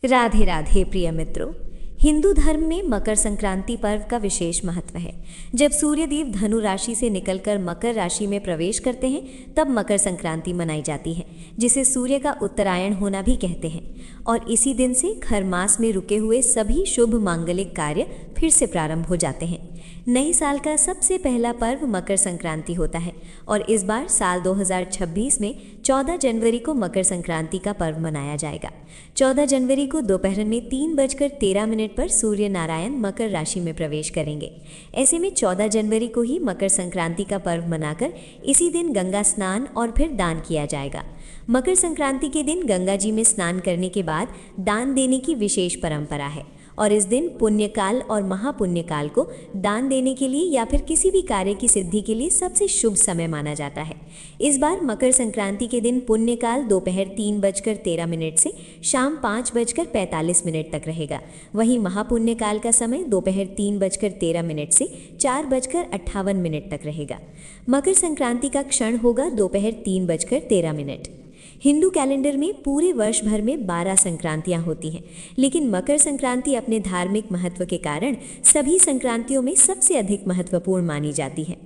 राधे राधे प्रिय मित्रों। हिंदू धर्म में मकर संक्रांति पर्व का विशेष महत्व है। जब सूर्यदेव धनु राशि से निकलकर मकर राशि में प्रवेश करते हैं तब मकर संक्रांति मनाई जाती है, जिसे सूर्य का उत्तरायण होना भी कहते हैं। और इसी दिन से खर मास में रुके हुए सभी शुभ मांगलिक कार्य फिर से प्रारंभ हो जाते हैं। नए साल का सबसे पहला पर्व मकर संक्रांति होता है और इस बार साल 2026 में 14 जनवरी को मकर संक्रांति का पर्व मनाया जाएगा। 14 जनवरी को दोपहर में 3:13 पर सूर्य नारायण मकर राशि में प्रवेश करेंगे। ऐसे में 14 जनवरी को ही मकर संक्रांति का पर्व मनाकर इसी दिन गंगा स्नान और फिर दान किया जाएगा। मकर संक्रांति के दिन गंगा जी में स्नान करने के बाद दान देने की विशेष परंपरा है और इस दिन पुण्यकाल और महापुण्यकाल को दान देने के लिए या फिर किसी भी कार्य की सिद्धि के लिए सबसे शुभ समय माना जाता है। इस बार मकर संक्रांति के दिन पुण्यकाल दोपहर 3:13 से शाम 5:45 तक रहेगा। वहीं महापुण्यकाल का समय दोपहर 3:13 से 4:58 तक रहेगा। मकर संक्रांति का क्षण होगा दोपहर 3:13। हिंदू कैलेंडर में पूरे वर्ष भर में 12 संक्रांतियां होती हैं, लेकिन मकर संक्रांति अपने धार्मिक महत्व के कारण सभी संक्रांतियों में सबसे अधिक महत्वपूर्ण मानी जाती है,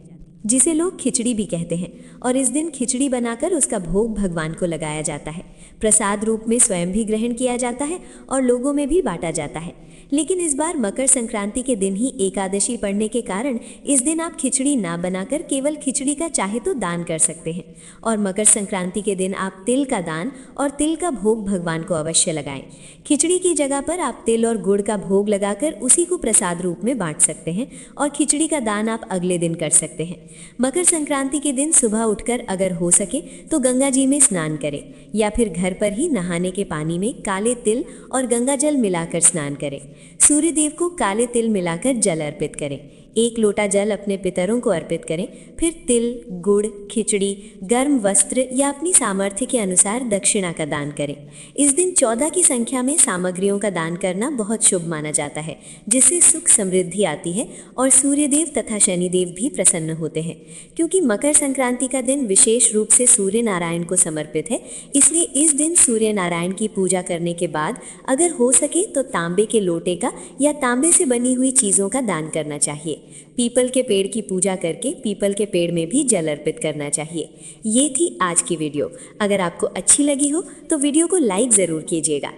जिसे लोग खिचड़ी भी कहते हैं। और इस दिन खिचड़ी बनाकर उसका भोग भगवान को लगाया जाता है। प्रसाद रूप में स्वयं भी ग्रहण किया जाता है और लोगों में भी बांटा जाता है। लेकिन इस बार मकर संक्रांति के दिन ही एकादशी पड़ने के कारण इस दिन आप खिचड़ी ना बनाकर केवल खिचड़ी का चाहे तो दान कर सकते हैं। और मकर संक्रांति के दिन आप तिल का दान और तिल का भोग भगवान को अवश्य लगाएं। खिचड़ी की जगह पर आप तिल और गुड़ का भोग लगाकर उसी को प्रसाद रूप में बांट सकते हैं और खिचड़ी का दान आप अगले दिन कर सकते हैं। मकर संक्रांति के दिन सुबह उठकर अगर हो सके तो गंगा जी में स्नान करें या फिर घर पर ही नहाने के पानी में काले तिल और गंगा जल मिलाकर स्नान करें। सूर्य देव को काले तिल मिलाकर जल अर्पित करें। 1 लोटा जल अपने पितरों को अर्पित करें। फिर तिल, गुड़, खिचड़ी, गर्म वस्त्र या अपनी सामर्थ्य के अनुसार दक्षिणा का दान करें। इस दिन 14 की संख्या में सामग्रियों का दान करना बहुत शुभ माना जाता है, जिससे सुख समृद्धि आती है और सूर्यदेव तथा शनिदेव भी प्रसन्न होते हैं। क्योंकि मकर संक्रांति का दिन विशेष रूप से सूर्य नारायण को समर्पित है, इसलिए इस दिन सूर्य नारायण की पूजा करने के बाद अगर हो सके तो तांबे के लोटे का या तांबे से बनी हुई चीज़ों का दान करना चाहिए। पीपल के पेड़ की पूजा करके पीपल के पेड़ में भी जल अर्पित करना चाहिए। ये थी आज की वीडियो। अगर आपको अच्छी लगी हो तो वीडियो को लाइक ज़रूर कीजिएगा।